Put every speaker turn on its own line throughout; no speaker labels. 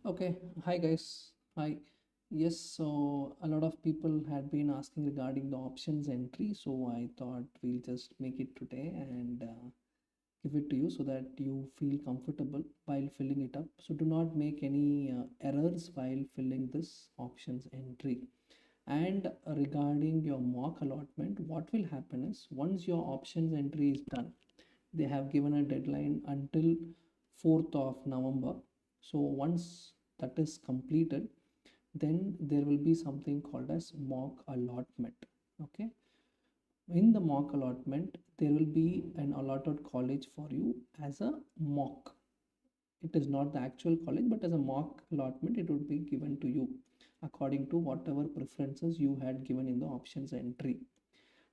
Okay, hi guys. Hi. Yes, so a lot of people had been asking regarding the options entry, so I thought we'll just make it today and give it to you so that you feel comfortable while filling it up. So do not make any errors while filling this options entry. And regarding your mock allotment, what will happen is once your options entry is done, they have given a deadline until 4th of November. So once that is completed, then there will be something called as mock allotment. Okay, in the mock allotment there will be an allotted college for you as a mock. It is not the actual college, but as a mock allotment it would be given to you according to whatever preferences you had given in the options entry.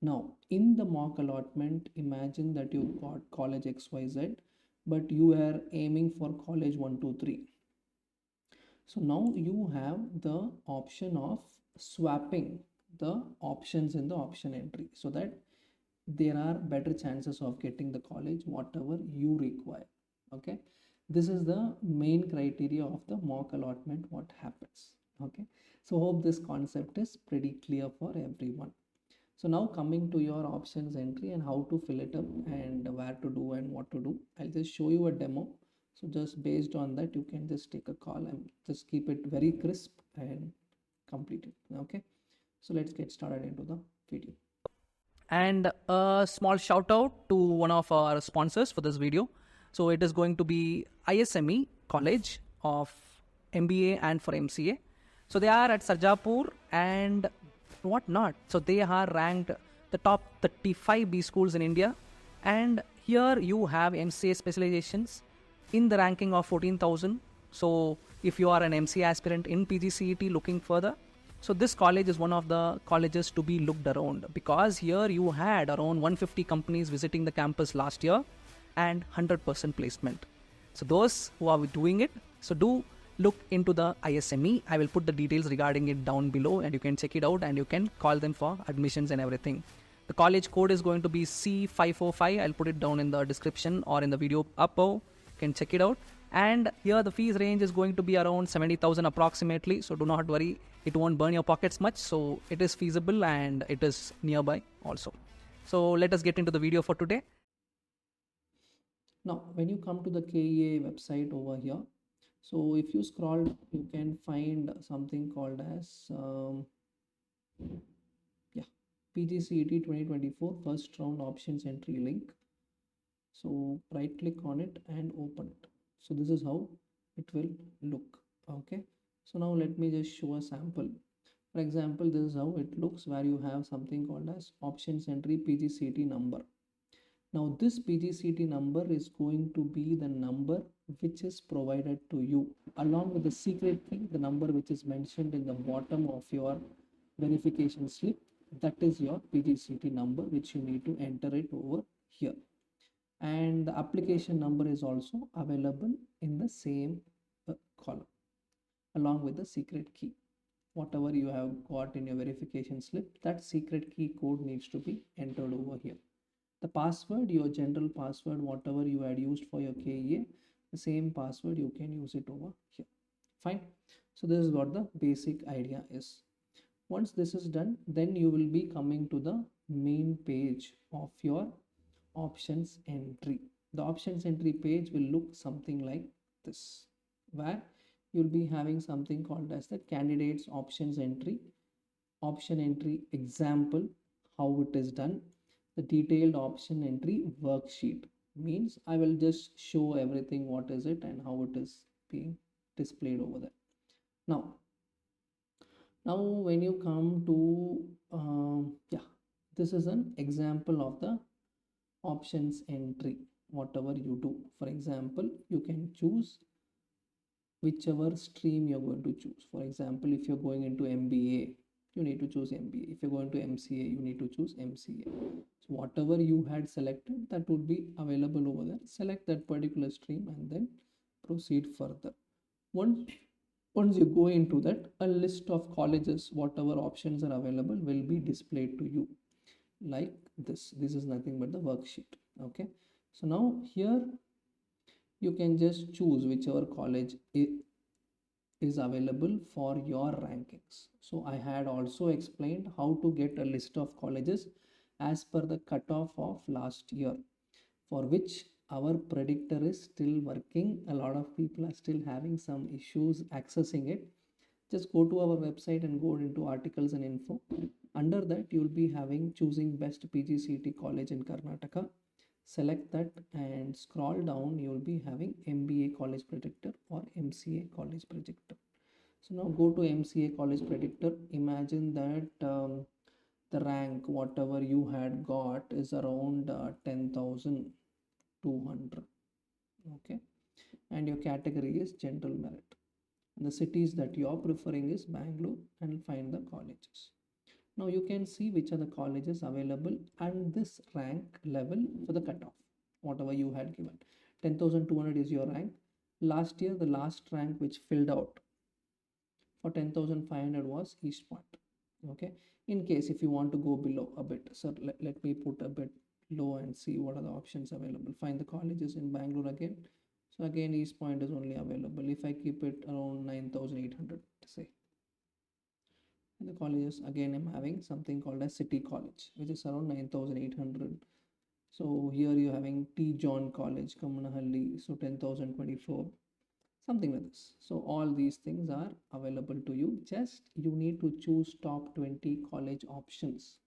Now, in the mock allotment, imagine that you got college XYZ, but you are aiming for college 123. So now you have the option of swapping the options in the option entry so that there are better chances of getting the college whatever you require. Okay, this is the main criteria of the mock allotment, what happens. Okay, so hope this concept is pretty clear for everyone. So now coming to your options entry and how to fill it up and where to do and what to do, I'll just show you a demo. So just based on that, you can just take a call and just keep it very crisp and complete it. Okay. So let's get started into the video.
And a small shout out to one of our sponsors for this video. So it is going to be ISME College of MBA and for MCA. So they are at Sarjapur and whatnot. So they are ranked the top 35 B schools in India. And here you have MCA specializations in the ranking of 14,000. So if you are an MCA aspirant in PGCET looking further, so this college is one of the colleges to be looked around, because here you had around 150 companies visiting the campus last year and 100% placement. So those who are doing it, so do look into the ISME. I will put the details regarding it down below and you can check it out and you can call them for admissions and everything. The college code is going to be C545. I'll put it down in the description or in the video above. You can check it out. And here the fees range is going to be around 70,000 approximately. So do not worry, it won't burn your pockets much. So it is feasible and it is nearby also. So let us get into the video for today.
Now, when you come to the KEA website over here, so if you scroll, you can find something called as PGCET 2024 first round options entry link. So right click on it and open it. So this is how it will look. Okay, so now let me just show a sample. For example, this is how it looks, where you have something called as options entry PGCET number. Now this PGCET number is going to be the number which is provided to you along with the secret key, the number which is mentioned in the bottom of your verification slip. That is your PGCET number which you need to enter it over here. And the application number is also available in the same column along with the secret key. Whatever you have got in your verification slip, that secret key code needs to be entered over here. The password, your general password, whatever you had used for your KEA, the same password you can use it over here. Fine. So this is what the basic idea is. Once this is done, then you will be coming to the main page of your options entry. The options entry page will look something like this, where you'll be having something called as the candidates options entry, option entry example, how it is done, the detailed option entry worksheet. Means I will just show everything what is it and how it is being displayed over there. Now when you come to this is an example of the options entry. Whatever you do, for example, you can choose whichever stream you're going to choose. For example, if you're going into MBA, you need to choose MBA. If you're going to MCA, you need to choose MCA. So whatever you had selected, that would be available over there. Select that particular stream and then proceed further. Once you go into that, a list of colleges, whatever options are available, will be displayed to you like this is nothing but the worksheet. Okay, so now here you can just choose whichever college is available for your rankings. So I had also explained how to get a list of colleges as per the cutoff of last year, for which our predictor is still working. A lot of people are still having some issues accessing it. Just go to our website and go into articles and info. Under that, you will be having choosing best PGCET college in Karnataka. Select that and scroll down. You will be having MBA College Predictor or MCA College Predictor. So now go to MCA College Predictor. Imagine that the rank whatever you had got is around 10,200. Okay, and your category is general merit. The cities that you are preferring is Bangalore, and find the colleges. Now you can see which are the colleges available and this rank level for the cutoff, whatever you had given. 10,200 is your rank. Last year, the last rank which filled out for 10,500 was East Point. Okay, in case if you want to go below a bit, so let me put a bit low and see what are the options available. Find the colleges in Bangalore again. So again, East Point is only available. If I keep it around 9,800, say, the colleges again, I'm having something called a City College, which is around 9,800. So here you're having T. John College, Kamanahalli, so 10,024, something like this. So all these things are available to you. Just you need to choose top 20 college options.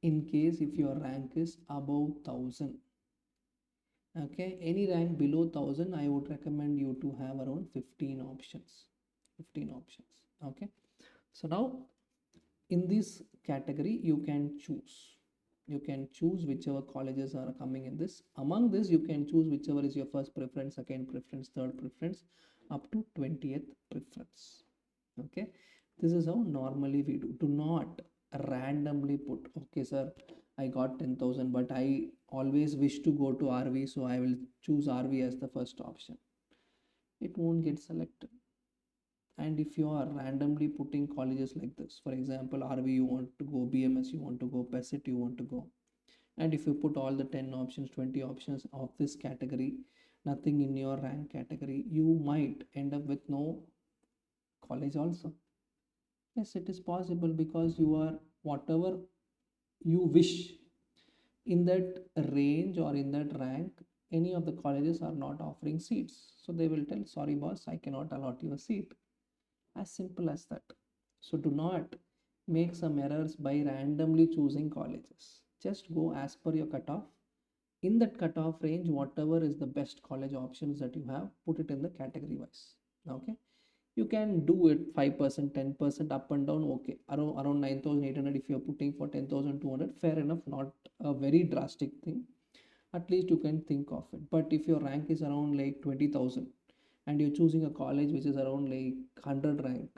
In case if your rank is above 1,000. Okay, any rank below 1,000, I would recommend you to have around 15 options. 15 options. Okay, so now in this category you can choose whichever colleges are coming in this. Among this, you can choose whichever is your first preference, second preference, third preference, up to 20th preference. Okay, this is how normally we do. Do not randomly put, okay sir, I got 10,000 but I always wish to go to RV, so I will choose RV as the first option. It won't get selected. And if you are randomly putting colleges like this, for example, RV you want to go, BMS you want to go, PESIT you want to go, and if you put all the 10 options, 20 options of this category, nothing in your rank category, you might end up with no college also. Yes, it is possible, because you are whatever you wish in that range or in that rank, any of the colleges are not offering seats, so they will tell, sorry boss, I cannot allot you a seat. As simple as that. So do not make some errors by randomly choosing colleges. Just go as per your cutoff. In that cutoff range, whatever is the best college options that you have, put it in the category wise. Okay, you can do it 5%, 10% up and down. Okay, around 9,800 if you're putting for 10,200, fair enough, not a very drastic thing. At least you can think of it. But if your rank is around like 20,000 and you're choosing a college which is around like 100 rank,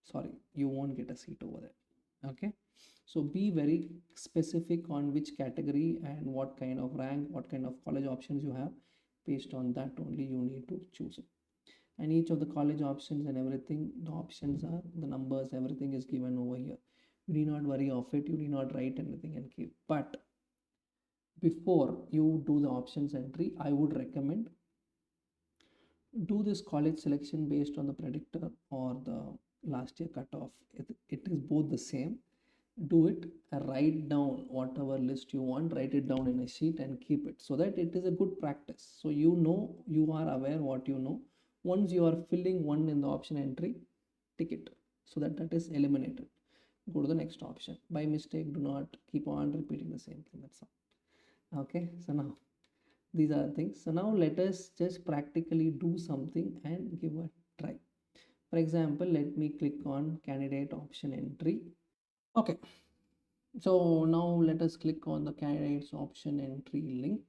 sorry, you won't get a seat over there. Okay, so be very specific on which category and what kind of rank, what kind of college options you have. Based on that only you need to choose it. And each of the college options and everything, the options are, the numbers, everything is given over here. You need not worry of it, you need not write anything and keep. But before you do the options entry, I would recommend do this college selection based on the predictor or the last year cutoff. It is both the same. Do it, write down whatever list you want, write it down in a sheet and keep it, so that it is a good practice. So you know, you are aware what you know. Once you are filling one in the option entry, tick it, so that that is eliminated. Go to the next option. By mistake, do not keep on repeating the same thing. That's all. Okay, so now these are the things. So now let us just practically do something and give a try. For example, let me click on candidate option entry. Okay, so now let us click on the candidates option entry link,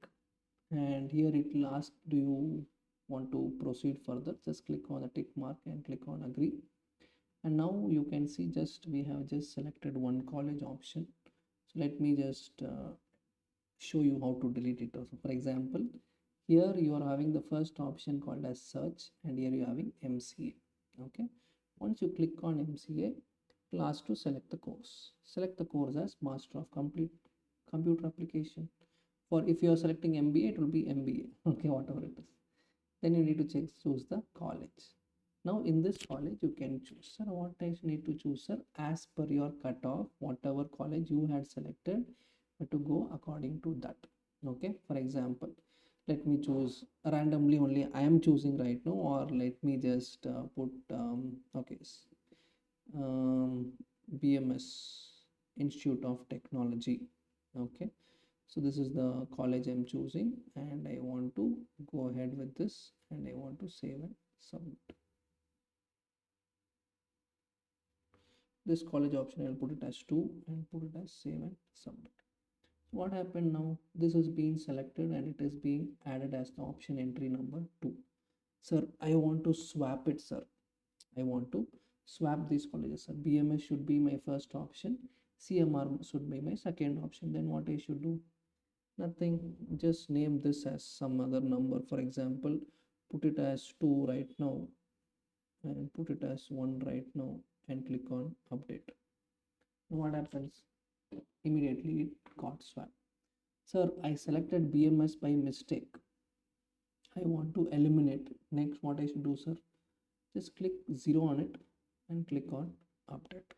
and here it will ask, do you want to proceed further? Just click on the tick mark and click on agree. And now you can see, just we have just selected one college option. So let me just show you how to delete it also. For example, here you are having the first option called as search, and here you are having MCA. Okay, once you click on MCA, it will ask to select the course. Select the course as Master of Complete Computer Application. For if you are selecting MBA, it will be MBA. Okay, whatever it is. Then you need to choose the college. Now in this college you can choose, sir, what I need to choose, sir, as per your cutoff, whatever college you had selected, to go according to that. Okay, for example, let me choose randomly, only I am choosing right now, or let me just put okay, um, BMS Institute of Technology. Okay, so this is the college I'm choosing, and I want to go ahead with this, and I want to save and submit. This college option I'll put it as 2 and put it as save and submit. What happened now? This is being selected and it is being added as the option entry number 2. Sir, I want to swap it, sir. I want to swap these colleges, sir. BMS should be my first option, CMR should be my second option. Then what I should do? Nothing, just name this as some other number. For example, put it as 2 right now and put it as 1 right now and click on update. What happens? Immediately it got swapped. Sir, I selected BMS by mistake. I want to eliminate. Next, what I should do, sir? Just click 0 on it and click on update.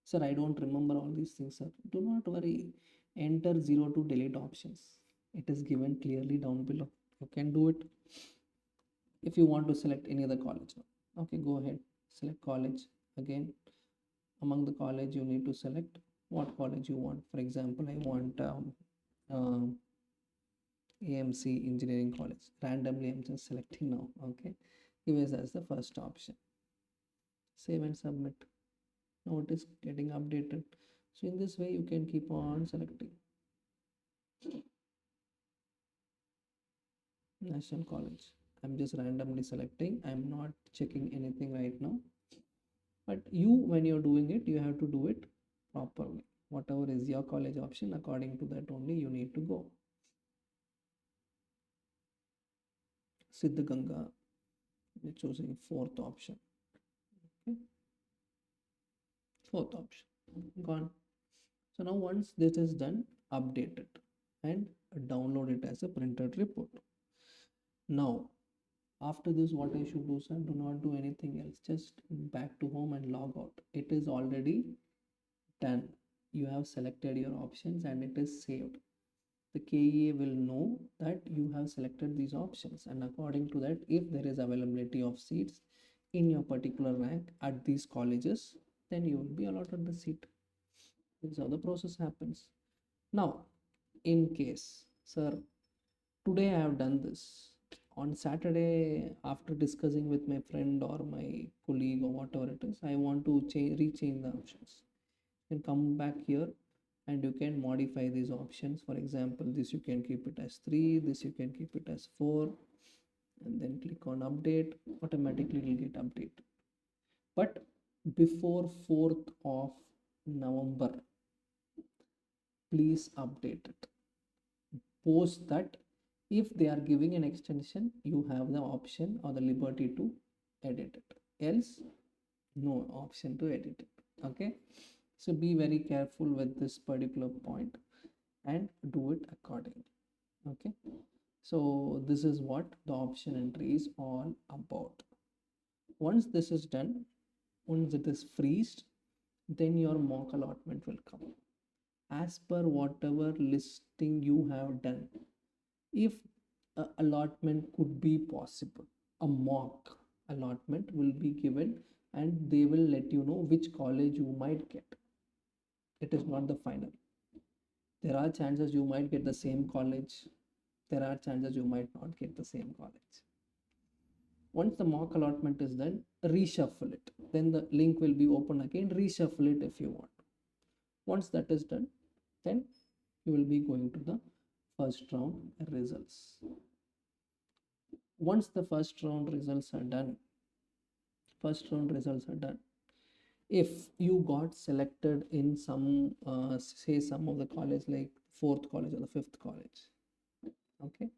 Sir, I don't remember all these things, sir. Do not worry. Enter 0 to delete options. It is given clearly down below. You can do it if you want to select any other college. Okay, go ahead. Select college. Again, among the college, you need to select what college you want. For example, I want AMC Engineering College. Randomly, I'm just selecting now. Okay, give us as the first option. Save and submit. Now it is getting updated. So in this way, you can keep on selecting. National College. I'm just randomly selecting. I'm not checking anything right now. But you, when you're doing it, you have to do it properly. Whatever is your college option, according to that only you need to go. Siddhganga, we're choosing fourth option. Okay. Fourth option, gone. So now once this is done, update it and download it as a printed report. Now, after this, what I should do, sir? Do not do anything else. Just back to home and log out. It is already done. You have selected your options and it is saved. The KEA will know that you have selected these options, and according to that, if there is availability of seats in your particular rank at these colleges, then you will be allotted the seat. This is how the process happens. Now, in case, sir, today I have done this. On Saturday, after discussing with my friend or my colleague or whatever it is, I want to rechange the options. You can come back here and you can modify these options. For example, this you can keep it as 3, this you can keep it as 4, and then click on update. Automatically it will get updated. But before 4th of November, please update it. Post that, if they are giving an extension, you have the option or the liberty to edit it. Else, no option to edit it. Okay, so be very careful with this particular point and do it accordingly. Okay, so this is what the option entry is all about. Once this is done, once it is freezed, then your mock allotment will come as per whatever listing you have done. If allotment could be possible, a mock allotment will be given and they will let you know which college you might get. It is not the final. There are chances you might get the same college, there are chances you might not get the same college. Once the mock allotment is done, reshuffle it, then the link will be open again. Reshuffle it if you want. Once that is done, then you will be going to the first round results. Once the first round results are done, if you got selected in some say some of the college, like 4th college or the 5th college, okay,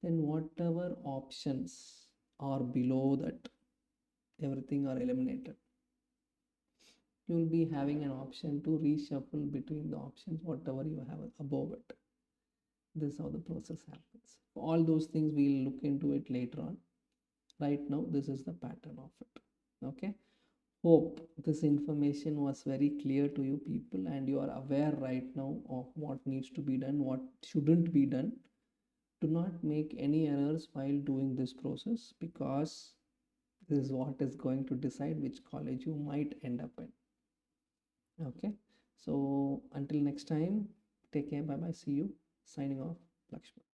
then whatever options are below that, everything are eliminated. You will be having an option to reshuffle between the options whatever you have above it. This is how the process happens. All those things we'll look into it later on. right now this is the pattern of it. Okay, hope this information was very clear to you people, and you are aware right now of what needs to be done, what shouldn't be done. Do not make any errors while doing this process, because this is what is going to decide which college you might end up in. Okay, so until next time, take care, bye bye, see you, signing off, Lakshman.